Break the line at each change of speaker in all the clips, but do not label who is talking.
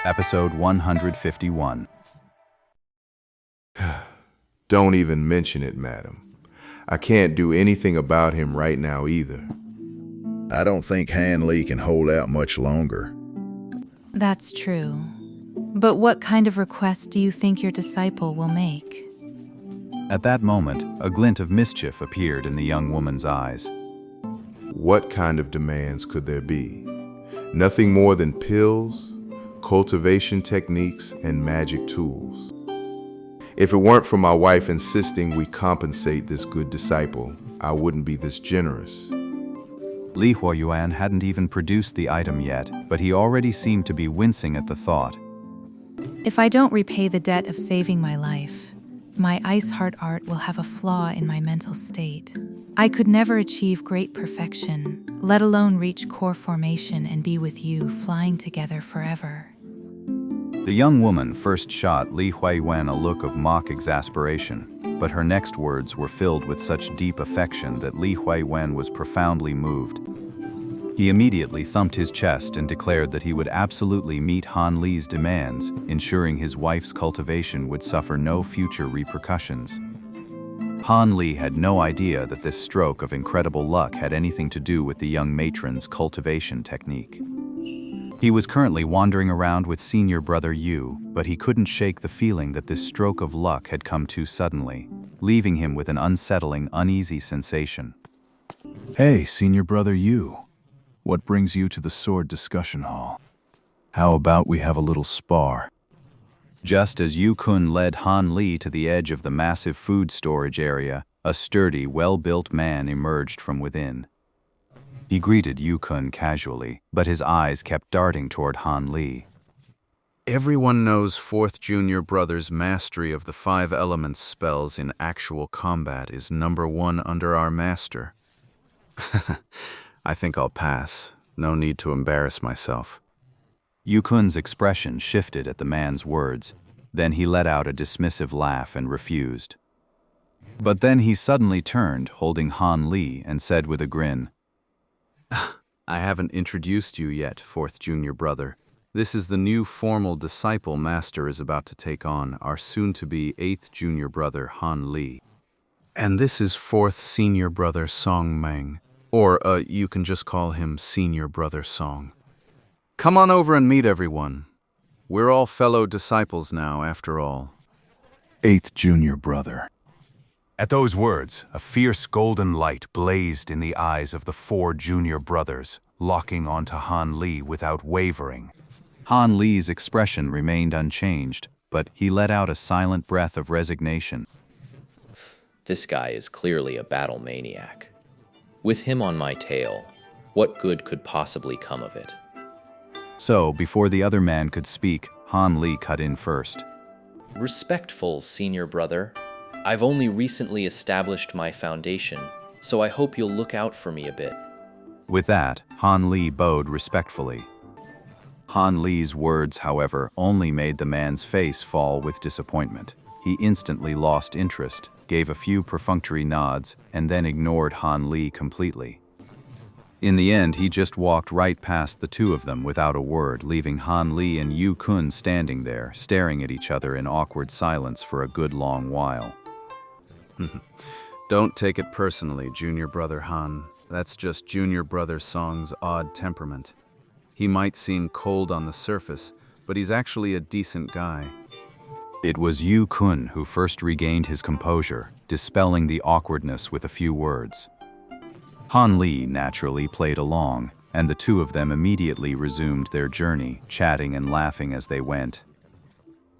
Episode 151.
Don't even mention it, madam. I can't do anything about him right now either.
I don't think Han Lee can hold out much longer.
That's true. But what kind of request do you think your disciple will make?
At that moment, a glint of mischief appeared in the young woman's eyes.
What kind of demands could there be? Nothing more than pills, cultivation techniques, and magic tools. If it weren't for my wife insisting we compensate this good disciple, I wouldn't be this generous.
Li Huayuan hadn't even produced the item yet, but he already seemed to be wincing at the thought.
If I don't repay the debt of saving my life, my ice heart art will have a flaw in my mental state. I could never achieve great perfection, let alone reach core formation and be with you, flying together forever.
The young woman first shot Li Huayuan a look of mock exasperation, but her next words were filled with such deep affection that Li Huayuan was profoundly moved. He immediately thumped his chest and declared that he would absolutely meet Han Li's demands, ensuring his wife's cultivation would suffer no future repercussions. Han Li had no idea that this stroke of incredible luck had anything to do with the young matron's cultivation technique. He was currently wandering around with senior brother Yu, but he couldn't shake the feeling that this stroke of luck had come too suddenly, leaving him with an unsettling, uneasy sensation.
Hey, senior brother Yu. What brings you to the sword discussion hall? How about we have a little spar?
Just as Yu Kun led Han Li to the edge of the massive food storage area, a sturdy, well-built man emerged from within. He greeted Yu Kun casually, but his eyes kept darting toward Han Li.
Everyone knows 4th Junior Brother's mastery of the 5 elements spells in actual combat is #1 under our master. I think I'll pass. No need to embarrass myself.
Yu Kun's expression shifted at the man's words. Then he let out a dismissive laugh and refused. But then he suddenly turned, holding Han Li, and said with a grin,
I haven't introduced you yet, 4th Junior Brother. This is the new formal disciple Master is about to take on, our soon-to-be 8th Junior Brother Han Li. And this is 4th Senior Brother Song Meng, or you can just call him Senior Brother Song. Come on over and meet everyone. We're all fellow disciples now, after all.
8th Junior Brother.
At those words, a fierce golden light blazed in the eyes of the 4 junior brothers, locking onto Han Li without wavering.
Han Li's expression remained unchanged, but he let out a silent breath of resignation.
This guy is clearly a battle maniac. With him on my tail, what good could possibly come of it?
So, before the other man could speak, Han Li cut in first.
Respectful senior brother, I've only recently established my foundation, so I hope you'll look out for me a bit.
With that, Han Li bowed respectfully. Han Li's words, however, only made the man's face fall with disappointment. He instantly lost interest, gave a few perfunctory nods, and then ignored Han Li completely. In the end, he just walked right past the two of them without a word, leaving Han Li and Yu Kun standing there, staring at each other in awkward silence for a good long while.
Don't take it personally, Junior Brother Han. That's just Junior Brother Song's odd temperament. He might seem cold on the surface, but he's actually a decent guy.
It was Yu Kun who first regained his composure, dispelling the awkwardness with a few words. Han Li naturally played along, and the two of them immediately resumed their journey, chatting and laughing as they went.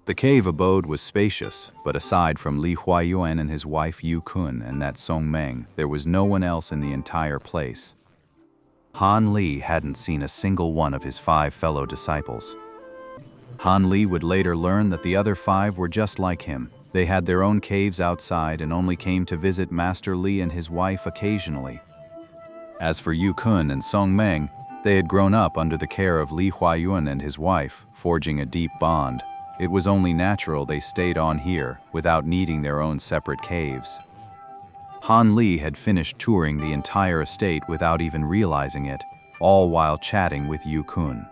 The cave abode was spacious, but aside from Li Huayuan and his wife Yu Kun and that Song Meng, there was no one else in the entire place. Han Li hadn't seen a single one of his 5 fellow disciples. Han Li would later learn that the other 5 were just like him. They had their own caves outside and only came to visit Master Li and his wife occasionally. As for Yu Kun and Song Meng, they had grown up under the care of Li Huayuan and his wife, forging a deep bond. It was only natural they stayed on here, without needing their own separate caves. Han Li had finished touring the entire estate without even realizing it, all while chatting with Yu Kun.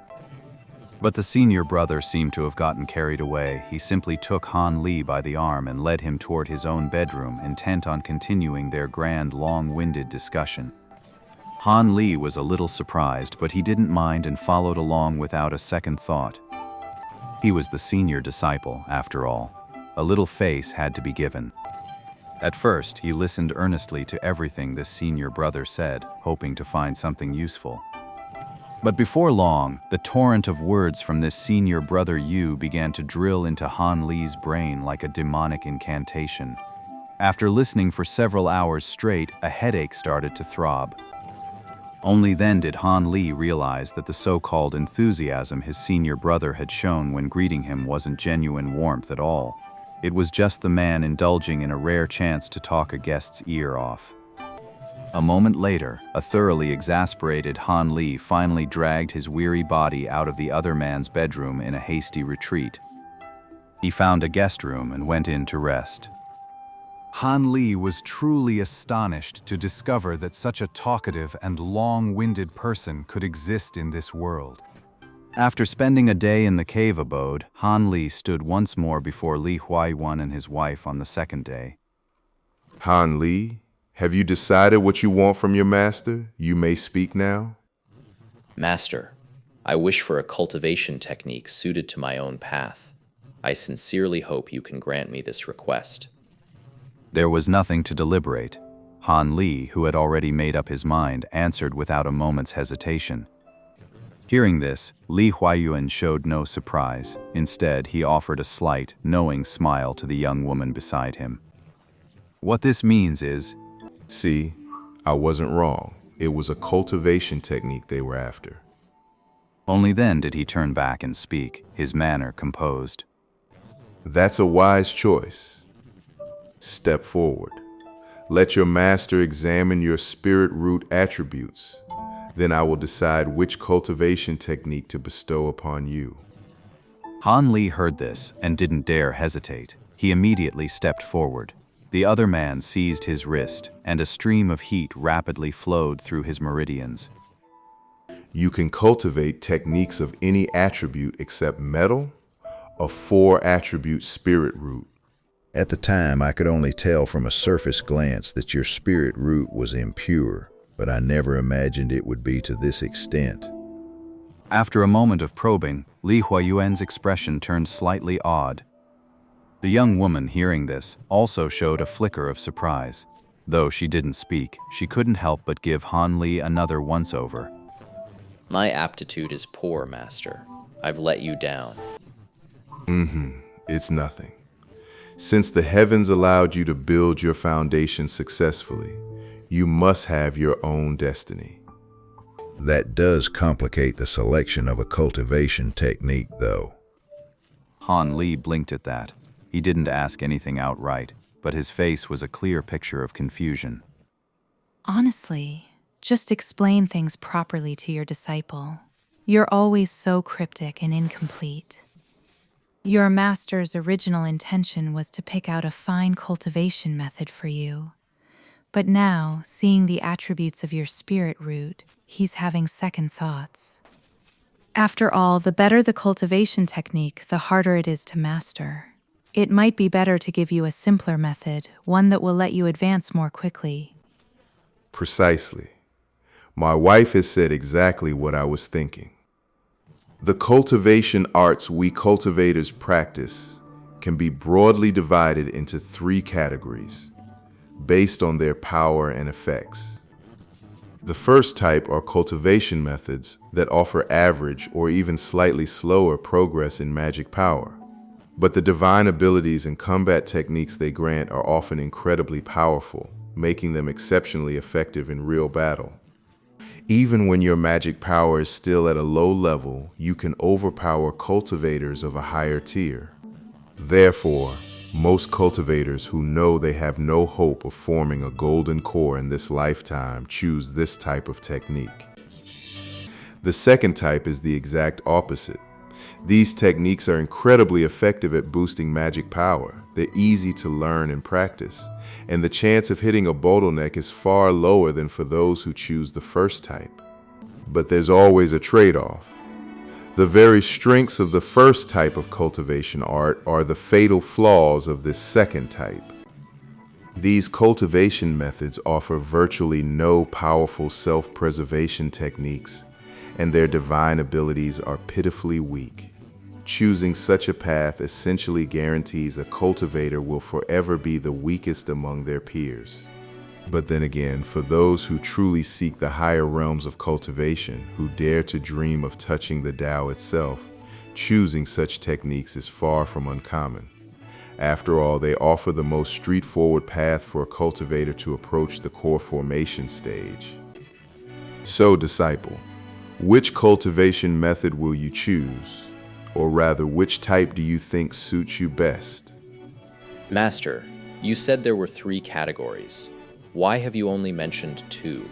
But the senior brother seemed to have gotten carried away. He simply took Han Li by the arm and led him toward his own bedroom, intent on continuing their grand, long-winded discussion. Han Li was a little surprised, but he didn't mind and followed along without a second thought. He was the senior disciple, after all. A little face had to be given. At first, he listened earnestly to everything this senior brother said, hoping to find something useful. But before long, the torrent of words from this senior brother Yu began to drill into Han Li's brain like a demonic incantation. After listening for several hours straight, a headache started to throb. Only then did Han Li realize that the so-called enthusiasm his senior brother had shown when greeting him wasn't genuine warmth at all. It was just the man indulging in a rare chance to talk a guest's ear off. A moment later, a thoroughly exasperated Han Li finally dragged his weary body out of the other man's bedroom in a hasty retreat. He found a guest room and went in to rest.
Han Li was truly astonished to discover that such a talkative and long-winded person could exist in this world.
After spending a day in the cave abode, Han Li stood once more before Li Huayuan and his wife on the second day.
Han Li, have you decided what you want from your master? You may speak now.
Master, I wish for a cultivation technique suited to my own path. I sincerely hope you can grant me this request.
There was nothing to deliberate. Han Li, who had already made up his mind, answered without a moment's hesitation. Hearing this, Li Huayuan showed no surprise. Instead, he offered a slight, knowing smile to the young woman beside him. What this means is,
See, I wasn't wrong. It was a cultivation technique they were after.
only then did he turn back and speak, his manner composed.
That's a wise choice. Step forward. Let your master examine your spirit root attributes. Then I will decide which cultivation technique to bestow upon you.
Han Li heard this and didn't dare hesitate. He immediately stepped forward. The other man seized his wrist, and a stream of heat rapidly flowed through his meridians.
You can cultivate techniques of any attribute except metal, a 4-attribute spirit root.
At the time, I could only tell from a surface glance that your spirit root was impure, but I never imagined it would be to this extent.
After a moment of probing, Li Huayuan's expression turned slightly odd. The young woman, hearing this, also showed a flicker of surprise. Though she didn't speak, she couldn't help but give Han Li another once-over.
My aptitude is poor, Master. I've let you down.
It's nothing. Since the heavens allowed you to build your foundation successfully, you must have your own destiny.
That does complicate the selection of a cultivation technique, though.
Han Li blinked at that. He didn't ask anything outright, but his face was a clear picture of confusion.
Honestly, just explain things properly to your disciple. You're always so cryptic and incomplete. Your master's original intention was to pick out a fine cultivation method for you. But now, seeing the attributes of your spirit root, he's having second thoughts. After all, the better the cultivation technique, the harder it is to master. It might be better to give you a simpler method, one that will let you advance more quickly.
Precisely. My wife has said exactly what I was thinking. The cultivation arts we cultivators practice can be broadly divided into 3 categories, based on their power and effects. The first type are cultivation methods that offer average or even slightly slower progress in magic power. But the divine abilities and combat techniques they grant are often incredibly powerful, making them exceptionally effective in real battle. Even when your magic power is still at a low level, you can overpower cultivators of a higher tier. Therefore, most cultivators who know they have no hope of forming a golden core in this lifetime choose this type of technique. The second type is the exact opposite. These techniques are incredibly effective at boosting magic power. They're easy to learn and practice, and the chance of hitting a bottleneck is far lower than for those who choose the first type. But there's always a trade-off. The very strengths of the first type of cultivation art are the fatal flaws of this second type. These cultivation methods offer virtually no powerful self-preservation techniques, and their divine abilities are pitifully weak. Choosing such a path essentially guarantees a cultivator will forever be the weakest among their peers. But then again, for those who truly seek the higher realms of cultivation, who dare to dream of touching the Tao itself, choosing such techniques is far from uncommon. After all, they offer the most straightforward path for a cultivator to approach the core formation stage. So, disciple, which cultivation method will you choose? Or rather, which type do you think suits you best?
Master, you said there were 3 categories. Why have you only mentioned 2?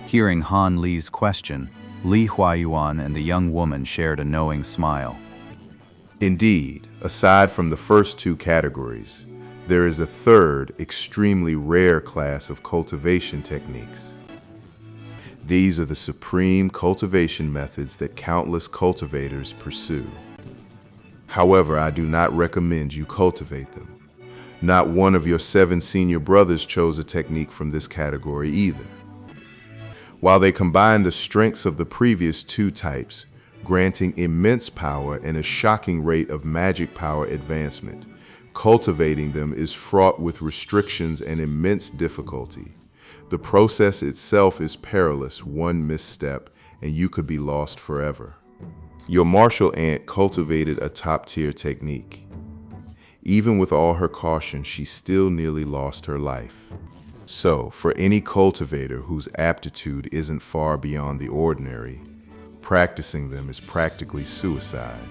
Hearing Han Li's question, Li Huayuan and the young woman shared a knowing smile.
Indeed, aside from the first 2 categories, there is a third, extremely rare class of cultivation techniques. These are the supreme cultivation methods that countless cultivators pursue. However, I do not recommend you cultivate them. Not one of your 7 senior brothers chose a technique from this category either. While they combine the strengths of the previous 2 types, granting immense power and a shocking rate of magic power advancement, cultivating them is fraught with restrictions and immense difficulty. The process itself is perilous. One misstep, and you could be lost forever. Your martial aunt cultivated a top-tier technique. Even with all her caution, she still nearly lost her life. So, for any cultivator whose aptitude isn't far beyond the ordinary, practicing them is practically suicide.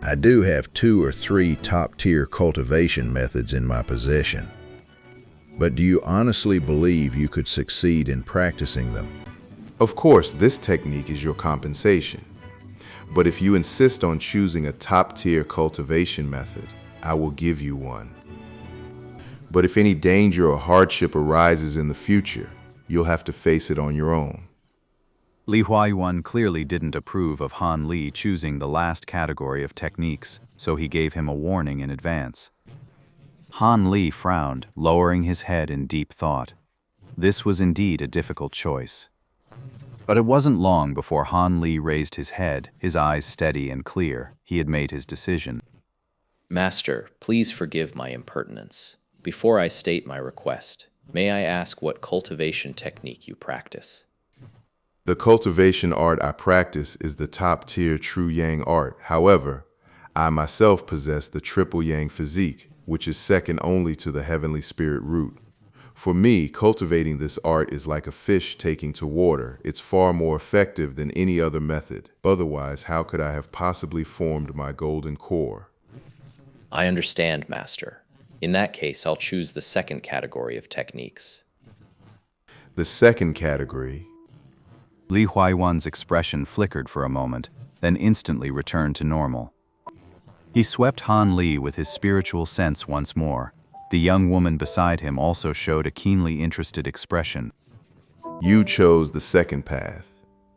I do have 2 or 3 top-tier cultivation methods in my possession. But do you honestly believe you could succeed in practicing them?
Of course, this technique is your compensation. But if you insist on choosing a top-tier cultivation method, I will give you one. But if any danger or hardship arises in the future, you'll have to face it on your own.
Li Huayuan clearly didn't approve of Han Li choosing the last category of techniques, so he gave him a warning in advance. Han Li frowned, lowering his head in deep thought. This was indeed a difficult choice. But it wasn't long before Han Li raised his head, his eyes steady and clear. He had made his decision.
Master, please forgive my impertinence. Before I state my request, may I ask what cultivation technique you practice?
The cultivation art I practice is the top-tier true Yang art. However, I myself possess the triple Yang physique, which is second only to the heavenly spirit root. For me, cultivating this art is like a fish taking to water. It's far more effective than any other method. Otherwise, how could I have possibly formed my golden core?
I understand, Master. In that case, I'll choose the second category of techniques.
The second category.
Li Huayuan's expression flickered for a moment, then instantly returned to normal. He swept Han Li with his spiritual sense once more. The young woman beside him also showed a keenly interested expression.
You chose the second path.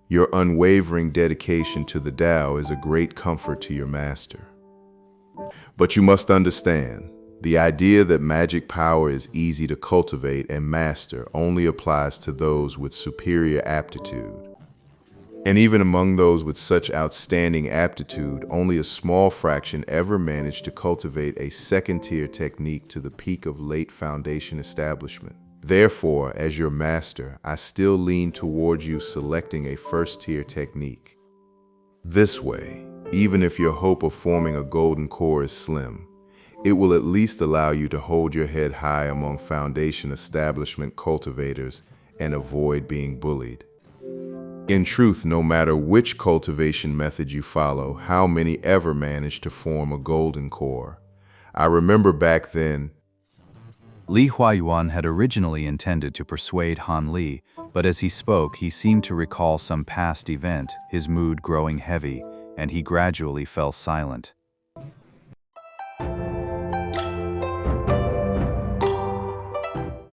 Your unwavering dedication to the Tao is a great comfort to your master. But you must understand, the idea that magic power is easy to cultivate and master only applies to those with superior aptitude. And even among those with such outstanding aptitude, only a small fraction ever manage to cultivate a second-tier technique to the peak of late foundation establishment. Therefore, as your master, I still lean towards you selecting a first-tier technique. This way, even if your hope of forming a golden core is slim, it will at least allow you to hold your head high among foundation establishment cultivators and avoid being bullied. In truth, no matter which cultivation method you follow, how many ever manage to form a golden core? I remember back then.
Li Huayuan had originally intended to persuade Han Li, but as he spoke, he seemed to recall some past event, his mood growing heavy, and he gradually fell silent.